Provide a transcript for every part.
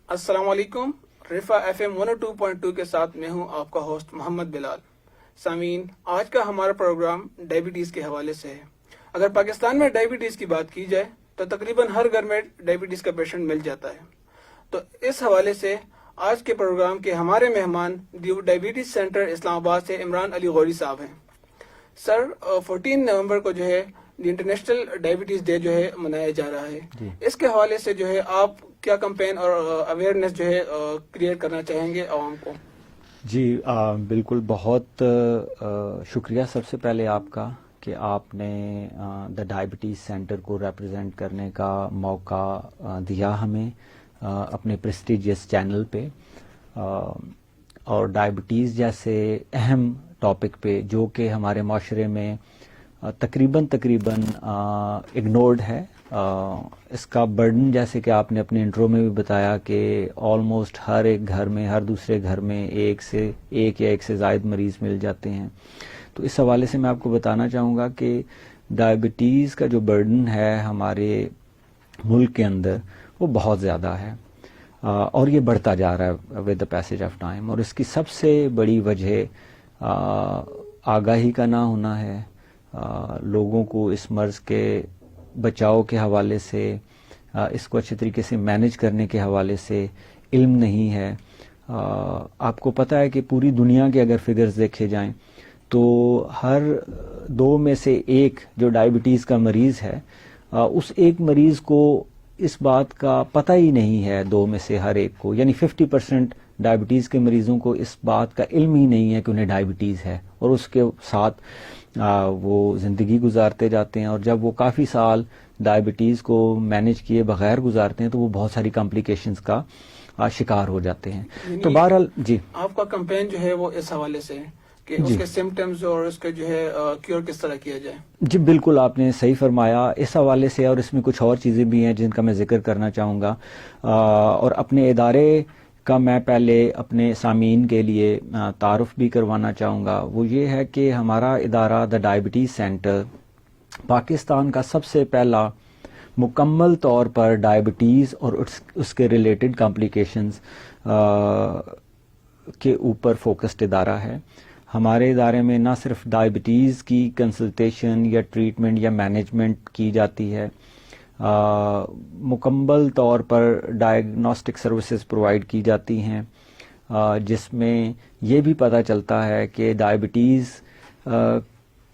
السلام علیکم. رفا FM 102.2 کے ساتھ میں ہوں آپ کا ہوسٹ محمد بلال. سامعین، آج کا ہمارا پروگرام ڈائبٹیز کے حوالے سے ہے. اگر پاکستان میں ڈائبٹیز کی بات کی جائے تو تقریباً ہر گھر میں ڈائبٹیز کا پیشنٹ مل جاتا ہے. تو اس حوالے سے آج کے پروگرام کے ہمارے مہمان ڈائبٹیز سینٹر اسلام آباد سے عمران علی غوری صاحب ہیں. سر، 14 نومبر کو جو ہے انٹرنیشنل ڈائبٹیز ڈے جو ہے منایا جا رہا ہے. اس کے حوالے سے جو ہے آپ کیا کمپین اور اویئرنیس جو ہے کریٹ کرنا چاہیں گے عوام کو؟ جی بالکل، بہت شکریہ سب سے پہلے آپ کا کہ آپ نے دا ڈائبٹیز سینٹر کو ریپرزینٹ کرنے کا موقع دیا ہمیں اپنے پریسٹیجیس چینل پہ، اور ڈائبٹیز جیسے اہم ٹاپک پہ جو کہ ہمارے معاشرے میں تقریباً اگنورڈ ہے. اس کا برڈن، جیسے کہ آپ نے اپنے انٹرو میں بھی بتایا، کہ آلموسٹ ہر ایک گھر میں، ہر دوسرے گھر میں ایک یا ایک سے زائد مریض مل جاتے ہیں. تو اس حوالے سے میں آپ کو بتانا چاہوں گا کہ ڈائبٹیز کا جو برڈن ہے ہمارے ملک کے اندر وہ بہت زیادہ ہے، اور یہ بڑھتا جا رہا ہے with the passage of time. اور اس کی سب سے بڑی وجہ آگاہی کا نہ ہونا ہے. لوگوں کو اس مرض کے بچاؤ کے حوالے سے، اس کو اچھے طریقے سے مینج کرنے کے حوالے سے علم نہیں ہے. آپ کو پتہ ہے کہ پوری دنیا کے اگر فگرز دیکھے جائیں تو ہر 2 میں سے 1 جو ڈائبٹیز کا مریض ہے، اس ایک مریض کو اس بات کا پتہ ہی نہیں ہے. 2 میں سے ہر ایک کو، یعنی 50% ڈائبٹیز کے مریضوں کو اس بات کا علم ہی نہیں ہے کہ انہیں ڈائبٹیز ہے، اور اس کے ساتھ وہ زندگی گزارتے جاتے ہیں. اور جب وہ کافی سال ڈائبٹیز کو مینج کیے بغیر گزارتے ہیں تو وہ بہت ساری کمپلیکیشنز کا شکار ہو جاتے ہیں. تو بہرحال جی، آپ کا کمپین جو ہے وہ اس حوالے سے ہے کہ اس کے سمپٹمز اور اس کے جو ہے کیور کس طرح کیا جائے. جی بالکل، آپ نے صحیح فرمایا اس حوالے سے. اور اس میں کچھ اور چیزیں بھی ہیں جن کا میں ذکر کرنا چاہوں گا. اور اپنے ادارے کا میں پہلے اپنے سامعین کے لیے تعارف بھی کروانا چاہوں گا. وہ یہ ہے کہ ہمارا ادارہ دا ڈائبٹیز سینٹر پاکستان کا سب سے پہلا مکمل طور پر ڈائبٹیز اور اس کے ریلیٹڈ کمپلیکیشنز کے اوپر فوکسڈ ادارہ ہے. ہمارے ادارے میں نہ صرف ڈائبٹیز کی کنسلٹیشن یا ٹریٹمنٹ یا مینجمنٹ کی جاتی ہے، مکمل طور پر ڈائگنوسٹک سروسز پرووائڈ کی جاتی ہیں، جس میں یہ بھی پتہ چلتا ہے کہ ڈائبٹیز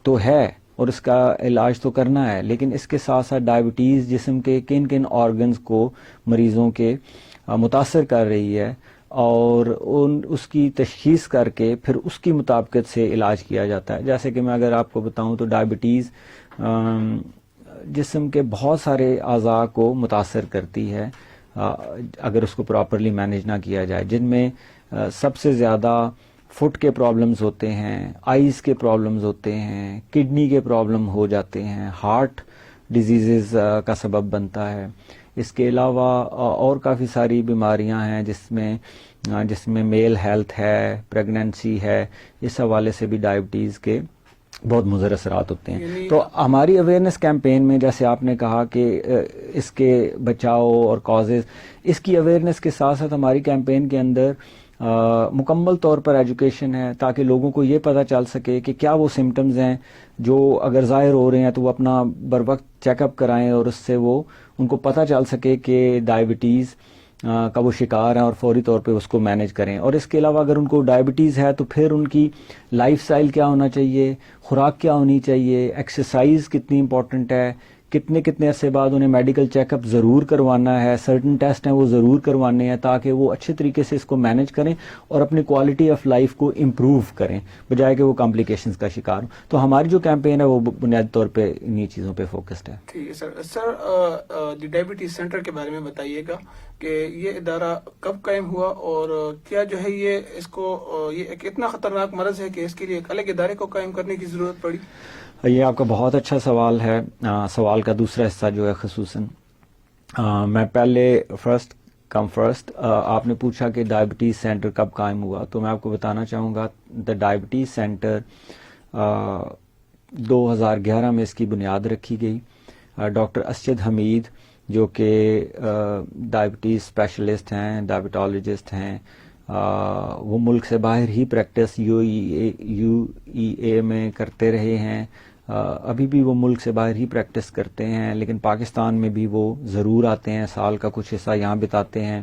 تو ہے اور اس کا علاج تو کرنا ہے، لیکن اس کے ساتھ ساتھ ڈائبٹیز جسم کے کن کن آرگنز کو مریضوں کے متاثر کر رہی ہے، اور اس کی تشخیص کر کے پھر اس کی مطابقت سے علاج کیا جاتا ہے. جیسے کہ میں اگر آپ کو بتاؤں تو ڈائبٹیز جسم کے بہت سارے اعضاء کو متاثر کرتی ہے اگر اس کو پراپرلی مینیج نہ کیا جائے، جن میں سب سے زیادہ فٹ کے پرابلمز ہوتے ہیں، آئیز کے پرابلمز ہوتے ہیں، کڈنی کے پرابلم ہو جاتے ہیں، ہارٹ ڈیزیزز کا سبب بنتا ہے. اس کے علاوہ اور کافی ساری بیماریاں ہیں جس میں میل ہیلتھ ہے، پریگننسی ہے. اس حوالے سے بھی ڈائبٹیز کے بہت مضر اثرات ہوتے ہیں. تو ہماری اویئرنیس کیمپین میں، جیسے آپ نے کہا کہ اس کے بچاؤ اور کازز، اس کی اویئرنیس کے ساتھ ساتھ ہماری کیمپین کے اندر مکمل طور پر ایجوکیشن ہے، تاکہ لوگوں کو یہ پتہ چل سکے کہ کیا وہ سمٹمز ہیں جو اگر ظاہر ہو رہے ہیں تو وہ اپنا بر وقت چیک اپ کرائیں، اور اس سے وہ ان کو پتہ چل سکے کہ ڈائبٹیز کا وہ شکار ہیں، اور فوری طور پہ اس کو مینیج کریں. اور اس کے علاوہ اگر ان کو ڈائبٹیز ہے تو پھر ان کی لائف سٹائل کیا ہونا چاہیے، خوراک کیا ہونی چاہیے، ایکسرسائز کتنی امپورٹنٹ ہے، کتنے عرصے بعد انہیں میڈیکل چیک اپ ضرور کروانا ہے، سرٹن ٹیسٹ ہیں وہ ضرور کروانے ہیں، تاکہ وہ اچھے طریقے سے اس کو مینیج کریں اور اپنی کوالٹی آف لائف کو امپروو کریں، بجائے کہ وہ کمپلیکیشنز کا شکار ہوں. تو ہماری جو کیمپین ہے وہ بنیادی طور پہ انہی چیزوں پہ فوکسڈ ہے. ٹھیک ہے سر. سر، ڈائبٹیز سینٹر کے بارے میں بتائیے گا کہ یہ ادارہ کب قائم ہوا، اور کیا جو ہے یہ ایک اتنا خطرناک مرض ہے کہ اس کے لیے ایک الگ ادارے کو قائم کرنے کی ضرورت پڑی؟ یہ آپ کا بہت اچھا سوال ہے. سوال کا دوسرا حصہ جو ہے خصوصاً میں پہلے فرسٹ آپ نے پوچھا کہ ڈائبٹیز سینٹر کب قائم ہوا، تو میں آپ کو بتانا چاہوں گا دا ڈائبٹیز سینٹر 2011 میں اس کی بنیاد رکھی گئی. ڈاکٹر اسجد حمید جو کہ ڈائبٹیز اسپیشلسٹ ہیں, ڈائبٹالوجسٹ ہیں, وہ ملک سے باہر ہی پریکٹس یو ای اے میں کرتے رہے ہیں, ابھی بھی وہ ملک سے باہر ہی پریکٹس کرتے ہیں, لیکن پاکستان میں بھی وہ ضرور آتے ہیں, سال کا کچھ حصہ یہاں بتاتے ہیں,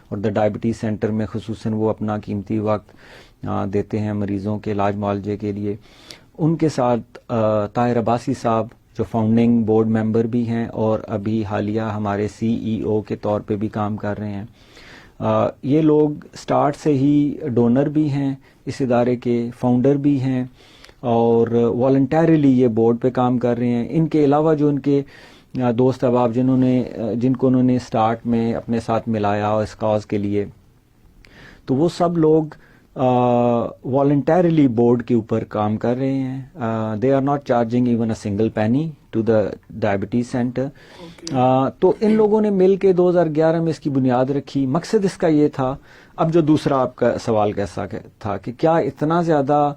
اور دا ڈائبٹیز سینٹر میں خصوصاً وہ اپنا قیمتی وقت دیتے ہیں مریضوں کے علاج معالجے کے لیے. ان کے ساتھ طاہر عباسی صاحب جو فاؤنڈنگ بورڈ ممبر بھی ہیں اور ابھی حالیہ ہمارے CEO کے طور پہ بھی کام کر رہے ہیں. یہ لوگ سٹارٹ سے ہی ڈونر بھی ہیں, اس ادارے کے فاؤنڈر بھی ہیں, اور والنٹیرلی یہ بورڈ پہ کام کر رہے ہیں. ان کے علاوہ جو ان کے دوست احباب جن کو انہوں نے سٹارٹ میں اپنے ساتھ ملایا اس کاز کے لیے, تو وہ سب لوگ والنٹیرلی بورڈ کے اوپر کام کر رہے ہیں. They are not charging even a single penny to the diabetes centre. تو ان لوگوں نے مل کے 2011 میں اس کی بنیاد رکھی. مقصد اس کا یہ تھا, اب جو دوسرا آپ کا سوال کیسا تھا کہ کیا اتنا زیادہ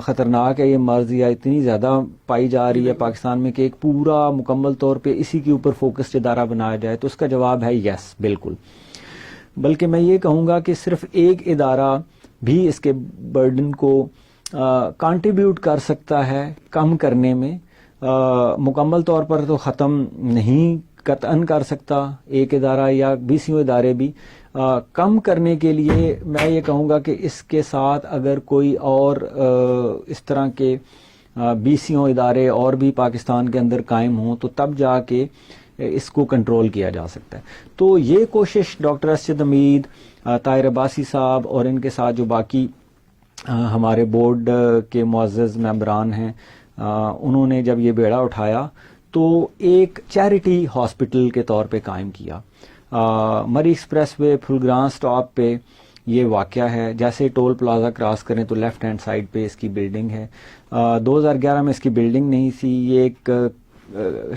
خطرناک ہے یہ مرض, یا اتنی زیادہ پائی جا رہی ہے پاکستان میں کہ ایک پورا مکمل طور پہ اسی کے اوپر فوکسڈ ادارہ بنایا جائے. تو اس کا جواب ہے یس, بالکل. بلکہ میں یہ کہوں گا کہ صرف ایک ادارہ بھی اس کے برڈن کو کنٹریبیوٹ کر سکتا ہے کم کرنے میں. مکمل طور پر تو ختم نہیں قطعاً کر سکتا ایک ادارہ یا 20 ادارے بھی. کم کرنے کے لیے میں یہ کہوں گا کہ اس کے ساتھ اگر کوئی اور اس طرح کے 20 ادارے اور بھی پاکستان کے اندر قائم ہوں تو تب جا کے اس کو کنٹرول کیا جا سکتا ہے. تو یہ کوشش ڈاکٹر اسجد حمید, طاہر عباسی صاحب اور ان کے ساتھ جو باقی ہمارے بورڈ کے معزز ممبران ہیں, انہوں نے جب یہ بیڑا اٹھایا تو ایک چیریٹی ہاسپٹل کے طور پہ قائم کیا. مری ایکسپریس وے پھلگران سٹاپ پہ یہ واقعہ ہے. جیسے ٹول پلازا کراس کریں تو لیفٹ ہینڈ سائڈ پہ اس کی بلڈنگ ہے. 2011 میں اس کی بلڈنگ نہیں تھی, یہ ایک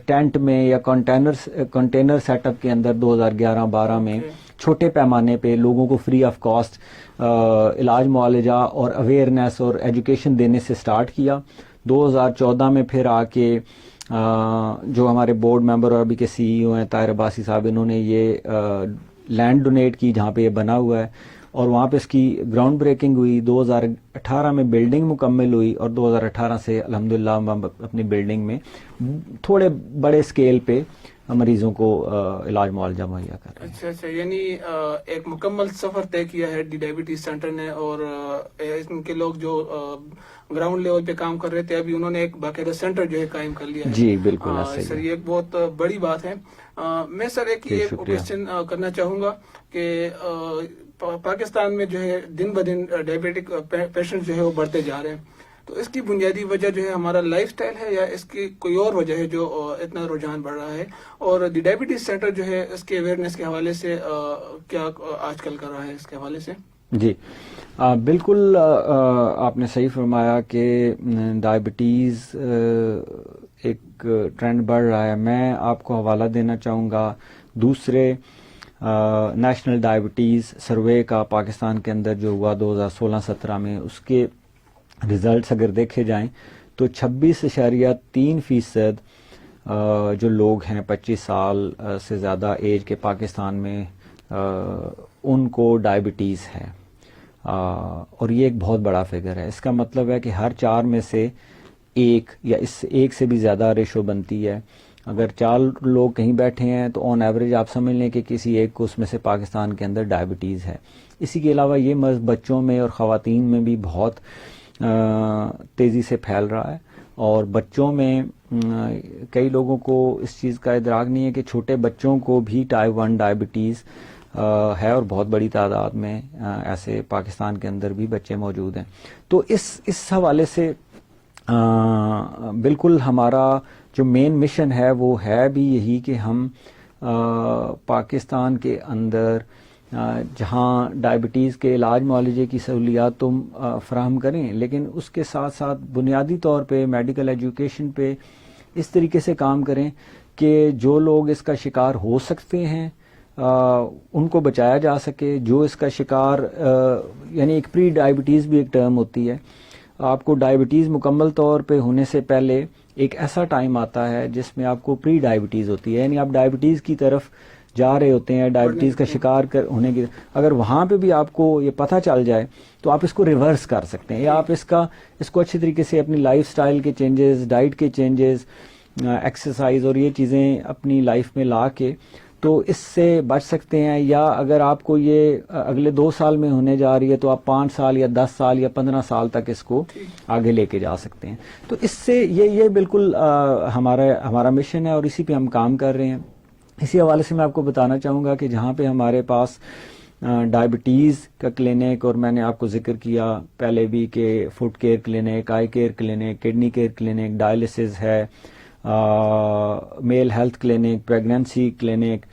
ٹینٹ میں یا کنٹینر سیٹ اپ کے اندر 2011-12 میں چھوٹے پیمانے پہ لوگوں کو فری آف کاسٹ علاج معالجہ اور اویئرنیس اور ایجوکیشن دینے سے سٹارٹ کیا. 2014 میں پھر آ کے جو ہمارے بورڈ ممبر اور ابھی کے CEO ہیں طاہر عباسی صاحب, انہوں نے یہ لینڈ ڈونیٹ کی جہاں پہ یہ بنا ہوا ہے, اور وہاں پہ اس کی گراؤنڈ بریکنگ ہوئی. 2018 میں بلڈنگ مکمل ہوئی, اور 2018 سے الحمدللہ ہم اپنی بلڈنگ میں تھوڑے بڑے اسکیل پہ مریضوں کو علاج معالجہ مہیا کر رہے ہیں. اچھا, یعنی ایک مکمل سفر طے کیا ہے ڈی ڈائبٹیز سینٹر نے, اور ان کے لوگ جو گراؤنڈ لیول پہ کام کر رہے تھے ابھی انہوں نے ایک باقاعدہ سینٹر جو ہے قائم کر لیا ہے. جی بالکل سر, یہ ایک بہت بڑی بات ہے. میں سر ایک یہ کوشچن کرنا چاہوں گا کہ پاکستان میں جو ہے دن بدن ڈائبٹک پیشنٹ جو ہے وہ بڑھتے جا رہے ہیں, تو اس کی بنیادی وجہ جو ہے ہمارا لائف سٹائل ہے یا اس کی کوئی اور وجہ ہے جو اتنا رجحان بڑھ رہا ہے, اور دی ڈائبٹیز سینٹر جو ہے اس کے اویئرنیس کے حوالے سے کیا آج کل کر رہا ہے اس کے حوالے سے؟ جی بالکل, آپ نے صحیح فرمایا کہ ڈائبٹیز ایک ٹرینڈ بڑھ رہا ہے. میں آپ کو حوالہ دینا چاہوں گا دوسرے نیشنل ڈائبٹیز سروے کا پاکستان کے اندر جو ہوا 2016-17 میں. اس کے ریزلٹس اگر دیکھے جائیں تو 26.3% جو لوگ ہیں 25 سال سے زیادہ ایج کے پاکستان میں ان کو ڈائبٹیز ہے, اور یہ ایک بہت بڑا فگر ہے. اس کا مطلب ہے کہ ہر 4 میں سے ایک یا اس سے ایک سے بھی زیادہ ریشو بنتی ہے. اگر 4 لوگ کہیں بیٹھے ہیں تو آن ایوریج آپ سمجھ لیں کہ کسی ایک کو اس میں سے پاکستان کے اندر ڈائبٹیز ہے. اسی کے علاوہ یہ مرض بچوں میں اور خواتین میں بھی بہت تیزی سے پھیل رہا ہے, اور بچوں میں کئی لوگوں کو اس چیز کا ادراک نہیں ہے کہ چھوٹے بچوں کو بھی ٹائپ 1 ڈائبٹیز ہے, اور بہت بڑی تعداد میں ایسے پاکستان کے اندر بھی بچے موجود ہیں. تو اس حوالے سے بالکل ہمارا جو مین مشن ہے وہ ہے بھی یہی کہ ہم پاکستان کے اندر جہاں ڈائبٹیز کے علاج معالجے کی سہولیات تو فراہم کریں, لیکن اس کے ساتھ ساتھ بنیادی طور پہ میڈیکل ایجوکیشن پہ اس طریقے سے کام کریں کہ جو لوگ اس کا شکار ہو سکتے ہیں ان کو بچایا جا سکے. جو اس کا شکار یعنی ایک پری ڈائبٹیز بھی ایک ٹرم ہوتی ہے, آپ کو ڈائبٹیز مکمل طور پہ ہونے سے پہلے ایک ایسا ٹائم آتا ہے جس میں آپ کو پری ڈائبٹیز ہوتی ہے، یعنی آپ ڈائبٹیز کی طرف جا رہے ہوتے ہیں، ڈائبٹیز کا شکار ہونے کی، اگر وہاں پہ بھی آپ کو یہ پتہ چل جائے تو آپ اس کو ریورس کر سکتے ہیں، یا آپ اس کو اچھی طریقے سے اپنی لائف سٹائل کے چینجز، ڈائٹ کے چینجز، ایکسرسائز اور یہ چیزیں اپنی لائف میں لا کے تو اس سے بچ سکتے ہیں. یا اگر آپ کو یہ اگلے 2 سال میں ہونے جا رہی ہے تو آپ 5 سال یا 10 سال یا 15 سال تک اس کو آگے لے کے جا سکتے ہیں. تو اس سے یہ بالکل ہمارا مشن ہے اور اسی پہ ہم کام کر رہے ہیں. اسی حوالے سے میں آپ کو بتانا چاہوں گا کہ جہاں پہ ہمارے پاس ڈائبٹیز کا کلینک، اور میں نے آپ کو ذکر کیا پہلے بھی کہ food care clinic, eye care clinic, kidney care clinic, dialysis ہے، male health clinic, pregnancy clinic,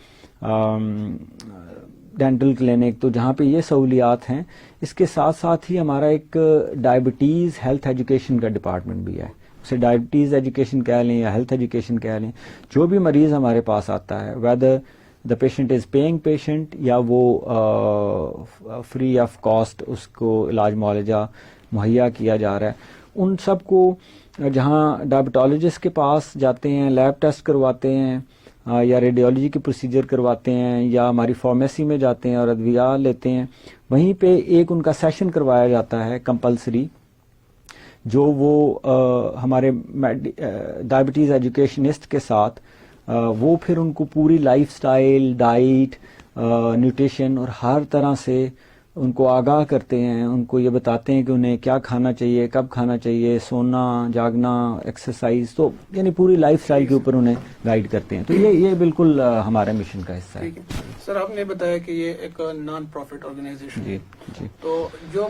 dental clinic, تو جہاں پہ یہ سہولیات ہیں. اس کے ساتھ ساتھ ہی ہمارا ایک ڈائبٹیز ہیلتھ ایجوکیشن کا ڈپارٹمنٹ بھی ہے. اسے ڈائبٹیز ایجوکیشن کہہ لیں یا ہیلتھ ایجوکیشن کہہ لیں. جو بھی مریض ہمارے پاس آتا ہے، whether the patient is paying patient یا وہ فری آف کاسٹ اس کو علاج معالجہ مہیا کیا جا رہا ہے، ان سب کو جہاں ڈائبٹالوجسٹ کے پاس جاتے ہیں، لیب ٹیسٹ کرواتے ہیں یا ریڈیولوجی کے پروسیجر کرواتے ہیں، یا ہماری فارمیسی میں جاتے ہیں اور ادویہ لیتے ہیں، وہیں پہ ایک ان کا سیشن کروایا جاتا ہے کمپلسری، جو وہ ہمارے ڈائبٹیز ایجوکیشنسٹ کے ساتھ وہ پھر ان کو پوری لائف سٹائل، ڈائٹ، نیوٹریشن اور ہر طرح سے ان کو آگاہ کرتے ہیں. ان کو یہ بتاتے ہیں کہ انہیں کیا کھانا چاہیے، کب کھانا چاہیے، سونا، جاگنا، ایکسرسائز، تو یعنی پوری لائف سٹائل کے اوپر انہیں گائیڈ کرتے ہیں. تو یہ بالکل ہمارے مشن کا حصہ ہے. سر، آپ نے بتایا کہ یہ ایک نان پروفٹ آرگنائزیشن ہے. جی. تو جو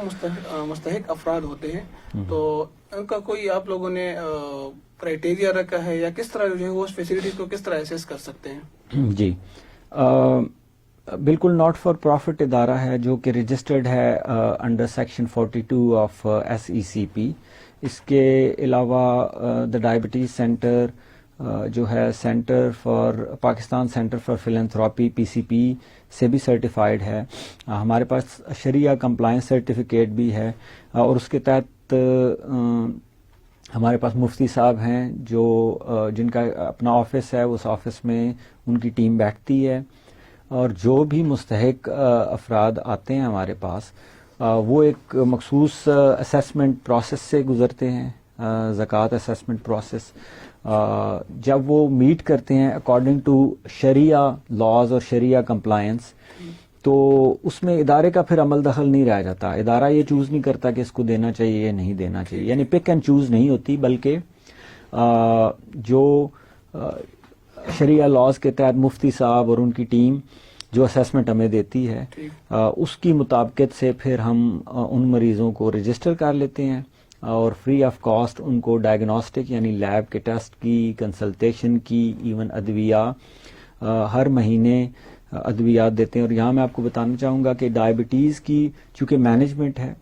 مستحق افراد ہوتے ہیں تو ان کا کوئی آپ لوگوں نے کرائٹیریا رکھا ہے، یا کس طرح جو ہے وہ اس فیسلٹیز کو کس طرح ایسیس کر سکتے ہیں؟ جی، بالکل ناٹ فار پروفٹ ادارہ ہے جو کہ رجسٹرڈ ہے انڈر سیکشن 42 آف SECP. اس کے علاوہ دا ڈائبٹیز سینٹر جو ہے centre for Pakistan centre for philanthropy PCP سے بھی سرٹیفائڈ ہے. ہمارے پاس شریعہ کمپلائنس سرٹیفکیٹ بھی ہے، اور اس کے تحت ہمارے پاس مفتی صاحب ہیں جو جن کا اپنا آفس ہے. اس آفس میں ان کی ٹیم بیٹھتی ہے، اور جو بھی مستحق افراد آتے ہیں ہمارے پاس وہ ایک مخصوص اسیسمنٹ پروسیس سے گزرتے ہیں، زکوٰۃ اسیسمنٹ پروسیس. جب وہ میٹ کرتے ہیں اکارڈنگ ٹو شریعہ لاز اور شریعہ کمپلائنس، تو اس میں ادارے کا پھر عمل دخل نہیں رہ جاتا. ادارہ یہ چوز نہیں کرتا کہ اس کو دینا چاہیے یا نہیں دینا چاہیے، یعنی پک اینڈ چوز نہیں ہوتی، بلکہ جو شریعہ لاز کے تحت مفتی صاحب اور ان کی ٹیم جو اسیسمنٹ ہمیں دیتی ہے، اس کی مطابقت سے پھر ہم ان مریضوں کو رجسٹر کر لیتے ہیں، اور فری آف کاسٹ ان کو ڈائگنوسٹک یعنی لیب کے ٹیسٹ کی، کنسلٹیشن کی، ایون ادویہ ہر مہینے ادویات دیتے ہیں. اور یہاں میں آپ کو بتانا چاہوں گا کہ ڈائبٹیز کی چونکہ مینجمنٹ ہے،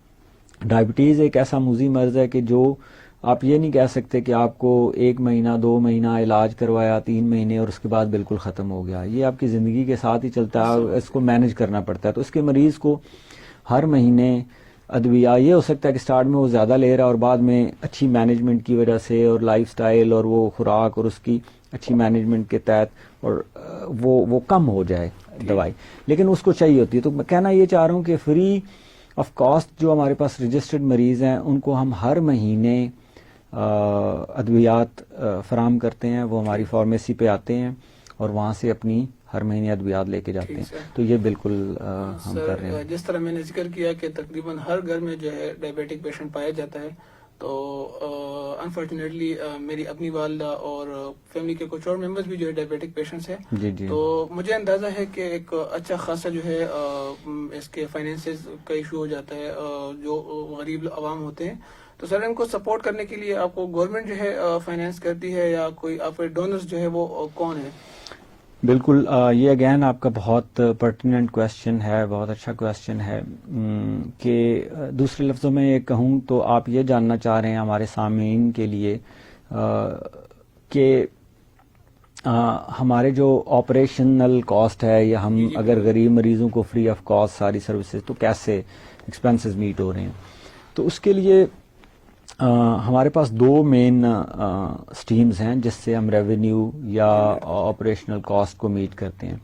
ڈائبٹیز ایک ایسا موذی مرض ہے کہ جو آپ یہ نہیں کہہ سکتے کہ آپ کو 1 مہینہ 2 مہینہ علاج کروایا، 3 مہینے اور اس کے بعد بالکل ختم ہو گیا. یہ آپ کی زندگی کے ساتھ ہی چلتا ہے، اس کو مینج کرنا پڑتا ہے. تو اس کے مریض کو ہر مہینے ادویہ، یہ ہو سکتا ہے کہ سٹارٹ میں وہ زیادہ لے رہا اور بعد میں اچھی مینجمنٹ کی وجہ سے اور لائف سٹائل اور وہ خوراک اور اس کی اچھی مینجمنٹ کے تحت اور وہ کم ہو جائے دوائی، لیکن اس کو چاہیے ہوتی ہے. تو میں کہنا یہ چاہ رہا ہوں کہ فری آف کاسٹ جو ہمارے پاس رجسٹرڈ مریض ہیں ان کو ہم ہر مہینے ادویات فراہم کرتے ہیں. وہ ہماری فارمیسی پہ آتے ہیں اور وہاں سے اپنی ہر مہینے ادویات لے کے جاتے ہیں. تو یہ بالکل ہم کر رہے ہیں. جس طرح میں نے ذکر کیا کہ تقریباً ہر گھر میں جو ہے ڈائبیٹک پیشنٹ پایا جاتا ہے، تو انفارچونیٹلی میری اپنی والدہ اور فیملی کے کچھ اور ممبرز بھی جو ہے ڈائبیٹک پیشنٹس ہیں. جی. تو مجھے اندازہ ہے کہ ایک اچھا خاصا جو ہے اس کے فائنینسز کا ایشو ہو جاتا ہے جو غریب عوام ہوتے ہیں. تو سر، ان کو سپورٹ کرنے کے لیے آپ کو گورنمنٹ جو ہے فائنینس کرتی ہے، یا کوئی آپ کے ڈونرز جو ہے وہ کون ہے؟ بالکل، یہ اگین آپ کا بہت پرٹیننٹ کویسچن ہے، بہت اچھا کویسچن ہے. کہ دوسرے لفظوں میں یہ کہوں تو آپ یہ جاننا چاہ رہے ہیں ہمارے سامعین کے لیے کہ ہمارے جو آپریشنل کاسٹ ہے، یا ہم اگر غریب مریضوں کو فری آف کاسٹ ساری سروسز، تو کیسے ایکسپینسز میٹ ہو رہے ہیں. تو اس کے لیے ہمارے پاس دو مین سٹریمز ہیں جس سے ہم ریونیو یا آپریشنل کاسٹ کو میٹ کرتے ہیں.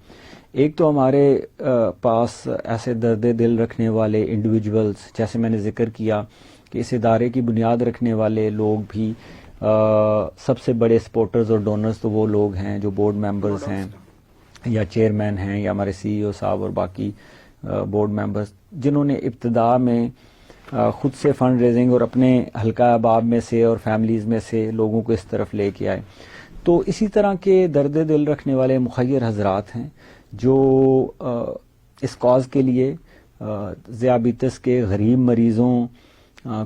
ایک تو ہمارے پاس ایسے درد دل رکھنے والے انڈیویجولز، جیسے میں نے ذکر کیا کہ اس ادارے کی بنیاد رکھنے والے لوگ بھی سب سے بڑے سپورٹرز اور ڈونرز تو وہ لوگ ہیں جو بورڈ ممبرز ہیں یا چیئرمین ہیں یا ہمارے سی ای او صاحب اور باقی بورڈ ممبرز، جنہوں نے ابتدا میں خود سے فنڈ ریزنگ اور اپنے حلقہ احباب میں سے اور فیملیز میں سے لوگوں کو اس طرف لے کے آئے. تو اسی طرح کے درد دل رکھنے والے مخیر حضرات ہیں جو اس کاز کے لیے ذیابیطس کے غریب مریضوں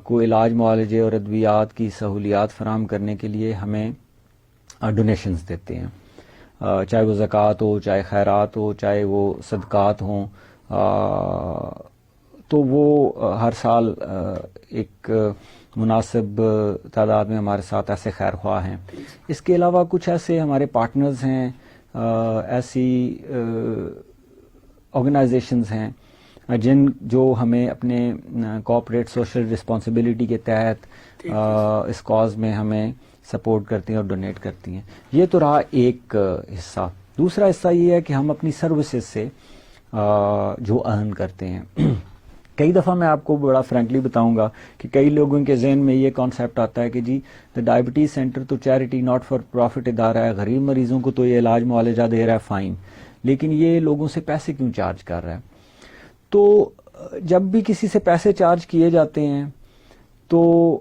کو علاج معالجے اور ادویات کی سہولیات فراہم کرنے کے لیے ہمیں ڈونیشنز دیتے ہیں، چاہے وہ زکوٰۃ ہو، چاہے خیرات ہو، چاہے وہ صدقات ہوں. تو وہ ہر سال ایک مناسب تعداد میں ہمارے ساتھ ایسے خیر خواہ ہیں. اس کے علاوہ کچھ ایسے ہمارے پارٹنرز ہیں، ایسی آرگنائزیشنز ہیں جو ہمیں اپنے کوآپریٹ سوشل رسپانسبلٹی کے تحت اس کاز میں ہمیں سپورٹ کرتی ہیں اور ڈونیٹ کرتی ہیں. یہ تو رہا ایک حصہ. دوسرا حصہ یہ ہے کہ ہم اپنی سروسز سے جو ارن کرتے ہیں. کئی دفعہ میں آپ کو بڑا فرینکلی بتاؤں گا کہ کئی لوگوں کے ذہن میں یہ کانسیپٹ آتا ہے کہ جی ڈائبٹیز سینٹر تو چیریٹی ناٹ فار پروفٹ ادارہ ہے، غریب مریضوں کو تو یہ علاج معالجہ دے رہا ہے، فائن، لیکن یہ لوگوں سے پیسے کیوں چارج کر رہا ہے؟ تو جب بھی کسی سے پیسے چارج کیے جاتے ہیں تو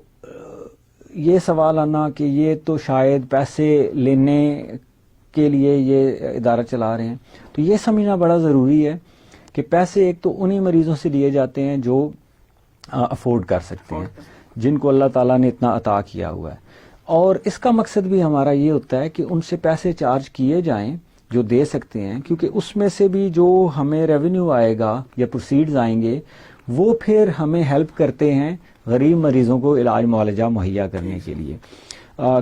یہ سوال آنا کہ یہ تو شاید پیسے لینے کے لیے یہ ادارہ چلا رہے ہیں. تو یہ سمجھنا بڑا ضروری ہے کہ پیسے ایک تو انہی مریضوں سے لیے جاتے ہیں جو افورڈ کر سکتے ہیں، جن کو اللہ تعالیٰ نے اتنا عطا کیا ہوا ہے. اور اس کا مقصد بھی ہمارا یہ ہوتا ہے کہ ان سے پیسے چارج کیے جائیں جو دے سکتے ہیں، کیونکہ اس میں سے بھی جو ہمیں ریونیو آئے گا یا پروسیڈز آئیں گے وہ پھر ہمیں ہیلپ کرتے ہیں غریب مریضوں کو علاج معالجہ مہیا کرنے کے لیے.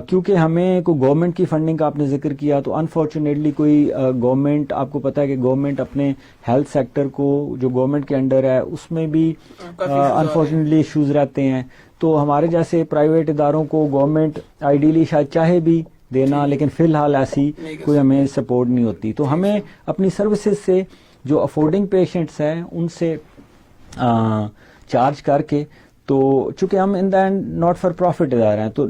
کیونکہ ہمیں کوئی گورنمنٹ کی فنڈنگ کا آپ نے ذکر کیا تو انفارچونیٹلی کوئی گورنمنٹ، آپ کو پتہ ہے کہ گورنمنٹ اپنے ہیلتھ سیکٹر کو جو گورنمنٹ کے انڈر ہے اس میں بھی انفارچونیٹلی ایشوز رہتے ہیں. تو ہمارے جیسے پرائیویٹ اداروں کو گورنمنٹ آئیڈیلی شاید چاہے بھی دینا، لیکن فی الحال ایسی کوئی ہمیں سپورٹ نہیں ہوتی. تو ہمیں اپنی سروسز سے جو افورڈنگ پیشنٹس ہیں ان سے چارج کر کے، تو چونکہ ہم in the end not for profit ادارہ ہیں تو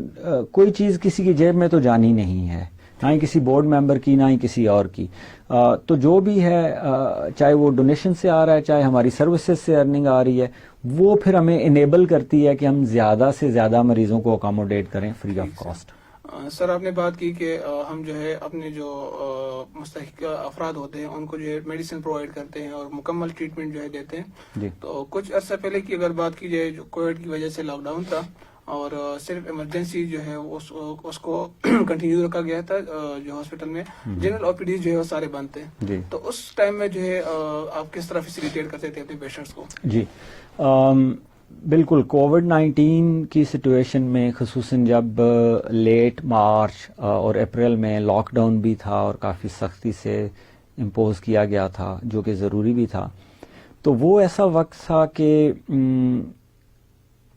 کوئی چیز کسی کی جیب میں تو جانی نہیں ہے، نہ ہی کسی بورڈ ممبر کی، نہ ہی کسی اور کی. تو جو بھی ہے چاہے وہ ڈونیشن سے آ رہا ہے، چاہے ہماری سروسز سے ارننگ آ رہی ہے، وہ پھر ہمیں انیبل کرتی ہے کہ ہم زیادہ سے زیادہ مریضوں کو اکاموڈیٹ کریں فری آف کاسٹ. سر آپ نے بات کی کہ ہم جو ہے اپنے جو مستحق افراد ہوتے ہیں ان کو جو ہے میڈیسن پرووائڈ کرتے ہیں اور مکمل ٹریٹمنٹ جو ہے دیتے ہیں. جی. تو کچھ عرصہ پہلے کی اگر بات کی جائے، جو کووڈ کی وجہ سے لاک ڈاؤن تھا اور صرف ایمرجنسی جو ہے اس کو کنٹینیو رکھا گیا تھا، جو ہاسپٹل میں جنرل او پی ڈی جو ہے وہ سارے بند تھے. جی. تو اس ٹائم میں جو ہے آپ کس طرح فیسیلیٹیٹ کرتے تھے اپنے پیشنٹس کو؟ جی بالکل. کووڈ-19 کی سچویشن میں خصوصاً جب لیٹ مارچ اور اپریل میں لاک ڈاؤن بھی تھا اور کافی سختی سے امپوز کیا گیا تھا، جو کہ ضروری بھی تھا، تو وہ ایسا وقت تھا کہ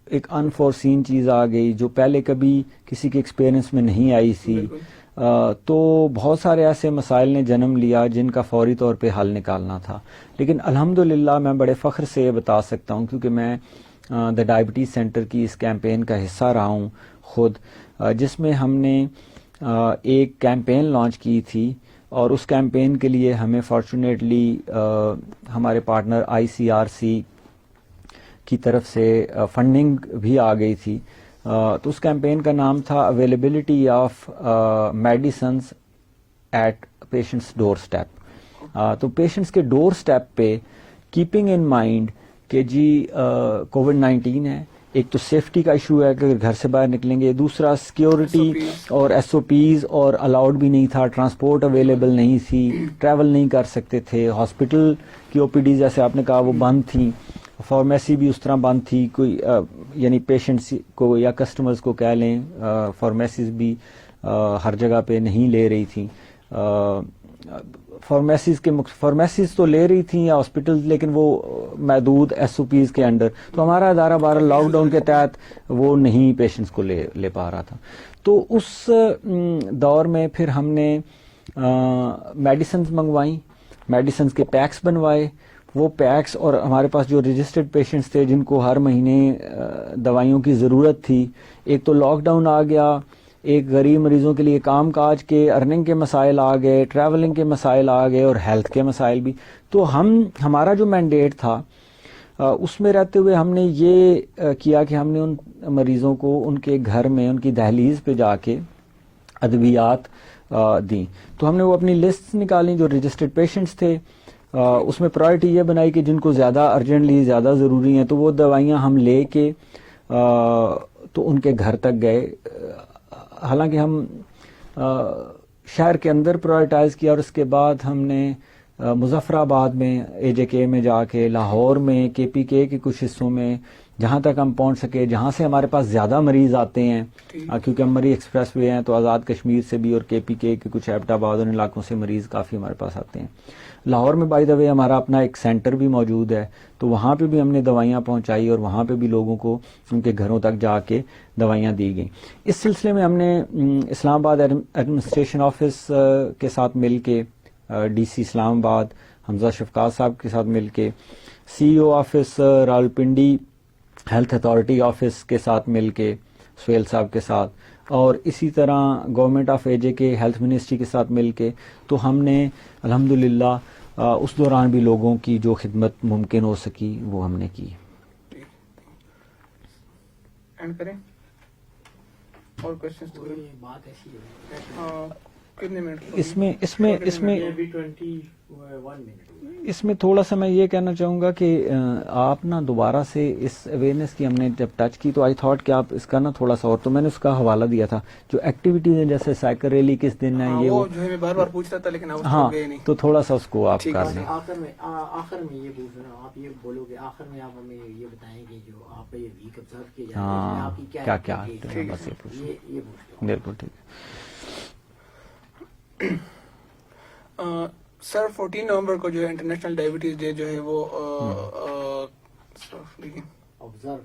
ایک انفورسین چیز آ گئی جو پہلے کبھی کسی کے ایکسپیرئنس میں نہیں آئی تھی. تو بہت سارے ایسے مسائل نے جنم لیا جن کا فوری طور پہ حل نکالنا تھا. لیکن الحمدللہ میں بڑے فخر سے یہ بتا سکتا ہوں، کیونکہ میں دا ڈائبٹیز سینٹر کی اس کیمپین کا حصہ رہا ہوں خود، جس میں ہم نے ایک کیمپین لانچ کی تھی اور اس کیمپین کے لیے ہمیں فارچونیٹلی ہمارے پارٹنر آئی سی آر سی کی طرف سے فنڈنگ بھی آ گئی تھی. تو اس کیمپین کا نام تھا availability of medicines at patients door step. تو پیشنٹس کے ڈور اسٹیپ پہ کیپنگ ان مائنڈ کہ جی کووڈ-19 ہے، ایک تو سیفٹی کا ایشو ہے کہ اگر گھر سے باہر نکلیں گے، دوسرا سیکیورٹی اور ایس او پیز، اور الاؤڈ بھی نہیں تھا، ٹرانسپورٹ اویلیبل نہیں تھی، ٹریول نہیں کر سکتے تھے، ہاسپٹل کی او پی ڈی جیسے آپ نے کہا وہ بند تھیں، فارمیسی بھی اس طرح بند تھی، کوئی یعنی پیشنٹس کو یا کسٹمرز کو کہہ لیں، فارمیسیز بھی ہر جگہ پہ نہیں لے رہی تھیں. فارمیسیز تو لے رہی تھیں یا ہاسپٹل، لیکن وہ محدود ایس او پیز کے انڈر. تو ہمارا ادارہ بارہ لاک ڈاؤن کے تحت وہ نہیں پیشنٹس کو لے پا رہا تھا. تو اس دور میں پھر ہم نے میڈیسنز منگوائیں، میڈیسنز کے پیکس بنوائے. وہ پیکس اور ہمارے پاس جو رجسٹرڈ پیشنٹس تھے جن کو ہر مہینے دوائیوں کی ضرورت تھی، ایک تو لاک ڈاؤن آ گیا، ایک غریب مریضوں کے لیے کام کاج کے ارننگ کے مسائل آ گئے، ٹریولنگ کے مسائل آ گئے اور ہیلتھ کے مسائل بھی. تو ہمارا جو مینڈیٹ تھا اس میں رہتے ہوئے ہم نے یہ کیا کہ ہم نے ان مریضوں کو ان کے گھر میں ان کی دہلیز پہ جا کے ادویات دیں. تو ہم نے وہ اپنی لسٹ نکالیں جو رجسٹرڈ پیشنٹس تھے، اس میں پرائرٹی یہ بنائی کہ جن کو زیادہ ارجنٹلی زیادہ ضروری ہیں تو وہ دوائیاں ہم لے کے تو ان کے گھر تک گئے. حالانکہ ہم شہر کے اندر پرائرٹائز کیا اور اس کے بعد ہم نے مظفر آباد میں اے جے کے میں جا کے، لاہور میں کے پی کے کچھ حصوں میں جہاں تک ہم پہنچ سکے، جہاں سے ہمارے پاس زیادہ مریض آتے ہیں کیونکہ ہم مری ایکسپریس وے ہیں تو آزاد کشمیر سے بھی اور کے پی کے کچھ ایبٹ آباد ان علاقوں سے مریض کافی ہمارے پاس آتے ہیں. لاہور میں بائی دا وے ہمارا اپنا ایک سینٹر بھی موجود ہے، تو وہاں پہ بھی ہم نے دوائیاں پہنچائی اور وہاں پہ بھی لوگوں کو ان کے گھروں تک جا کے دوائیاں دی گئیں. اس سلسلے میں ہم نے اسلام آباد ایڈمنسٹریشن آفس کے ساتھ مل کے، ڈی سی اسلام آباد حمزہ شفقات صاحب کے ساتھ مل کے، C O office Rawalpindi health authority office کے ساتھ مل کے سہیل صاحب کے ساتھ، اور اسی طرح گورنمنٹ آف اے جے کے ہیلتھ منسٹری کے ساتھ مل کے، تو ہم نے الحمدللہ اس دوران بھی لوگوں کی جو خدمت ممکن ہو سکی وہ ہم نے کی. اینڈ کریں اور کوشچنز تو بات ایسی ہے کتنے منٹ اس میں تھوڑا سا میں یہ کہنا چاہوں گا کہ آپ نا دوبارہ سے اس اویئرنیس کی ہم نے جب ٹچ کی تو آئی تھاٹ کہ آپ اس کا نا تھوڑا سا، اور تو میں نے اس کا حوالہ دیا تھا جو ایکٹیویٹیز ہیں جیسے سائیکل ریلی کس دن ہے، یہ وہ جو ہے میں بار بار پوچھ رہا تھا لیکن آپ ہاں گئے نہیں. تو تھوڑا سا اس کو آپ کر لیں. آخر میں یہ پوچھ رہا ہوں، آپ یہ بولو گے آخر میں آپ ہمیں یہ بتائیں کہ جو آپ کا یہ ویک آبزرو کیا جاتا ہے ہاں آپ کی کیا کیا بس یہ پوچھ یہ پوچھ بالکل ٹھیک ہے. سر 14 نومبر کو جو ہے انٹرنیشنل ڈائبٹیز ڈے جو ہے وہ آبزرو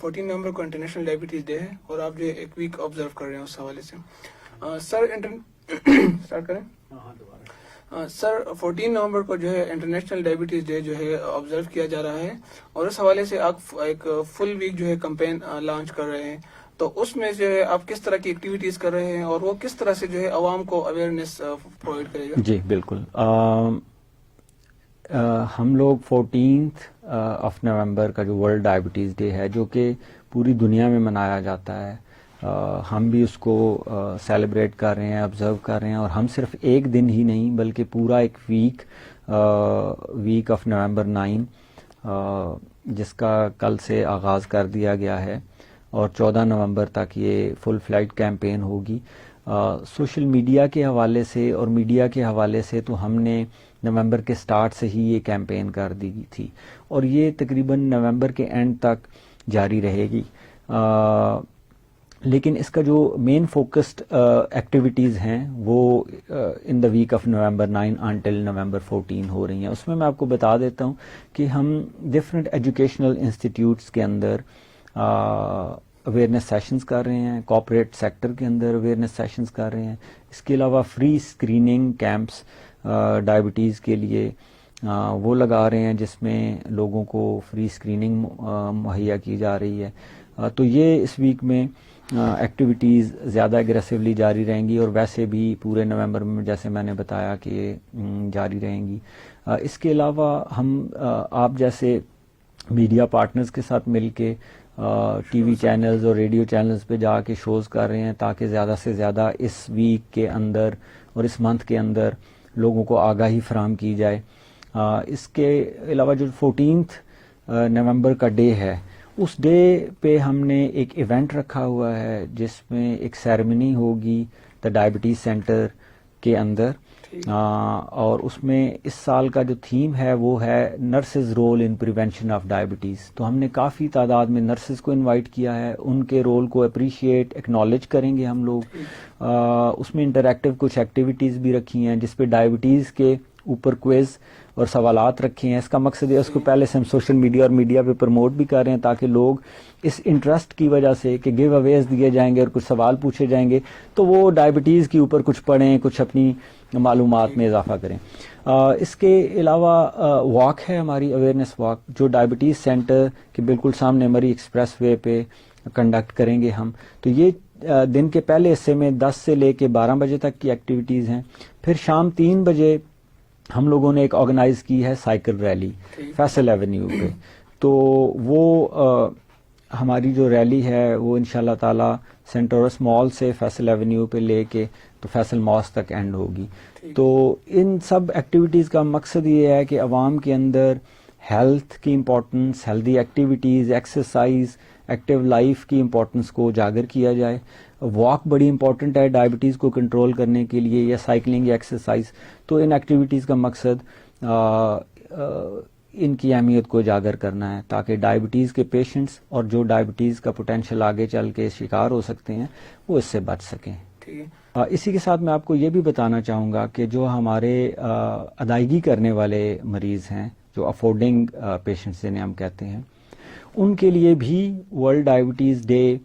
14 نومبر کو انٹرنیشنل ڈائبٹیز ڈے ہے اور آپ جو ایک ویک آبزرو کر رہے ہیں اس حوالے سے. سر اسٹارٹ کریں. سر 14 نومبر کو جو ہے انٹرنیشنل ڈائبٹیز ڈے جو ہے آبزرو کیا جا رہا ہے اور اس حوالے سے آپ ایک فل ویک جو ہے کمپین لانچ کر رہے ہیں، تو اس میں جو ہے آپ کس طرح کی ایکٹیویٹیز کر رہے ہیں اور وہ کس طرح سے جو ہے عوام کو اویئرنیس پرووائڈ کرے گا؟ جی بالکل. ہم لوگ 14 آف نومبر کا جو ورلڈ ڈائبٹیز ڈے ہے جو کہ پوری دنیا میں منایا جاتا ہے، ہم بھی اس کو سیلیبریٹ کر رہے ہیں، آبزرو کر رہے ہیں، اور ہم صرف ایک دن ہی نہیں بلکہ پورا ایک ویک آف نومبر 9 جس کا کل سے آغاز کر دیا گیا ہے اور 14 نومبر تک یہ فل فلیٹ کیمپین ہوگی. سوشل میڈیا کے حوالے سے اور میڈیا کے حوالے سے تو ہم نے نومبر کے سٹارٹ سے ہی یہ کیمپین کر دی تھی اور یہ تقریباً نومبر کے اینڈ تک جاری رہے گی. لیکن اس کا جو مین فوکسڈ ایکٹیویٹیز ہیں وہ in the week of November 9 until November 14 ہو رہی ہیں. اس میں آپ کو بتا دیتا ہوں کہ ہم ڈفرینٹ ایجوکیشنل انسٹیٹیوٹس کے اندر اویئرنیس سیشنز کر رہے ہیں، کارپوریٹ سیکٹر کے اندر اویئرنیس سیشنز کر رہے ہیں. اس کے علاوہ فری اسکریننگ کیمپس ڈائبٹیز کے لیے وہ لگا رہے ہیں جس میں لوگوں کو فری اسکریننگ مہیا کی جا رہی ہے. تو یہ اس ویک میں ایکٹیویٹیز زیادہ اگریسولی جاری رہیں گی اور ویسے بھی پورے نومبر میں جیسے میں نے بتایا کہ جاری رہیں گی. اس کے علاوہ ہم آپ جیسے میڈیا پارٹنرز کے ساتھ مل کے ٹی وی چینلز اور ریڈیو چینلز پہ جا کے شوز کر رہے ہیں تاکہ زیادہ سے زیادہ اس ویک کے اندر اور اس منتھ کے اندر لوگوں کو آگاہی فراہم کی جائے. اس کے علاوہ جو 14 نومبر کا ڈے ہے اس ڈے پہ ہم نے ایک ایونٹ رکھا ہوا ہے جس میں ایک سیریمنی ہوگی دا ڈائبٹیز سینٹر کے اندر اور اس میں اس سال کا جو تھیم ہے وہ ہے nurses role in prevention of diabetes. تو ہم نے کافی تعداد میں نرسز کو انوائٹ کیا ہے, ان کے رول کو اپریشیٹ ایکنالج کریں گے ہم لوگ. اس میں انٹریکٹیو کچھ ایکٹیویٹیز بھی رکھی ہیں جس پہ ڈائبٹیز کے اوپر کوئز اور سوالات رکھے ہیں. اس کا مقصد ہے اس کو پہلے سے ہم سوشل میڈیا اور میڈیا پہ پروموٹ بھی کر رہے ہیں تاکہ لوگ اس انٹرسٹ کی وجہ سے کہ گیو اویز دیے جائیں گے اور کچھ سوال پوچھے جائیں گے تو وہ ڈائبٹیز کے اوپر کچھ پڑھیں, کچھ اپنی معلومات میں اضافہ کریں. اس کے علاوہ واک ہے ہماری اویئرنیس واک جو ڈائبٹیز سینٹر کے بالکل سامنے مری ایکسپریس وے پہ کنڈکٹ کریں گے ہم. تو یہ دن کے پہلے حصے میں 10 سے لے کے 12 بجے تک کی ایکٹیویٹیز ہیں. پھر شام 3 بجے ہم لوگوں نے ایک آرگنائز کی ہے سائیکل ریلی فیصل ایونیو پہ. تو وہ ہماری جو ریلی ہے وہ انشاءاللہ تعالی سینٹ ٹورس مال سے فیصل ایونیو پہ لے کے تو فیصل ماس تک اینڈ ہوگی. تو ان سب ایکٹیویٹیز کا مقصد یہ ہے کہ عوام کے اندر ہیلتھ کی importance, healthy activities, exercise, active life کی امپورٹنس کو اجاگر کیا جائے. واک بڑی امپورٹنٹ ہے ڈائبٹیز کو کنٹرول کرنے کے لیے, یا سائیکلنگ یا ایکسرسائز. تو ان ایکٹیویٹیز کا مقصد ان کی اہمیت کو اجاگر کرنا ہے تاکہ ڈائبٹیز کے پیشنٹس اور جو ڈائبٹیز کا پوٹینشیل آگے چل کے شکار ہو سکتے ہیں وہ اس سے بچ سکیں. اسی کے ساتھ میں آپ کو یہ بھی بتانا چاہوں گا کہ جو ہمارے ادائیگی کرنے والے مریض ہیں, جو افورڈنگ پیشنٹس جنہیں ہم کہتے ہیں, ان کے لیے بھی ورلڈ ڈائبٹیز ڈے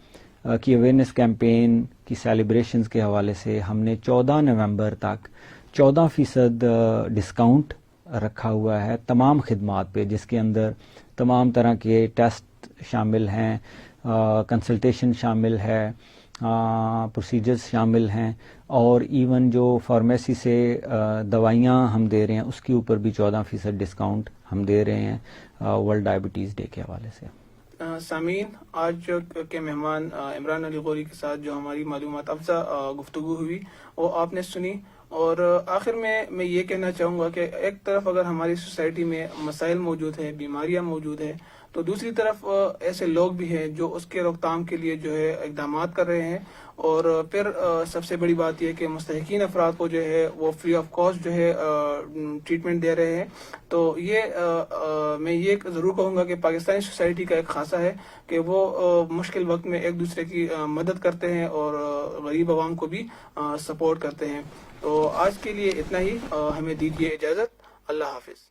کی اویئرنیس کیمپین کی سیلیبریشنز کے حوالے سے ہم نے 14 نومبر تک 14% ڈسکاؤنٹ رکھا ہوا ہے تمام خدمات پہ, جس کے اندر تمام طرح کے ٹیسٹ شامل ہیں, کنسلٹیشن شامل ہے, پروسیجرز شامل ہیں, اور ایون جو فارمیسی سے دوائیاں ہم دے رہے ہیں اس کے اوپر بھی 14% ڈسکاؤنٹ ہم دے رہے ہیں ورلڈ ڈائبٹیز ڈے کے حوالے سے. سامعین, آج کے مہمان عمران علی غوری کے ساتھ جو ہماری معلومات افزا گفتگو ہوئی وہ آپ نے سنی. اور آخر میں یہ کہنا چاہوں گا کہ ایک طرف اگر ہماری سوسائٹی میں مسائل موجود ہیں, بیماریاں موجود ہیں, تو دوسری طرف ایسے لوگ بھی ہیں جو اس کے روک تھام کے لیے جو ہے اقدامات کر رہے ہیں. اور پھر سب سے بڑی بات یہ کہ مستحقین افراد کو جو ہے وہ فری آف کاسٹ جو ہے ٹریٹمنٹ دے رہے ہیں. تو یہ میں یہ ضرور کہوں گا کہ پاکستانی سوسائٹی کا ایک خاصہ ہے کہ وہ مشکل وقت میں ایک دوسرے کی مدد کرتے ہیں اور غریب عوام کو بھی سپورٹ کرتے ہیں. تو آج کے لیے اتنا ہی, ہمیں دیجیے اجازت. اللہ حافظ.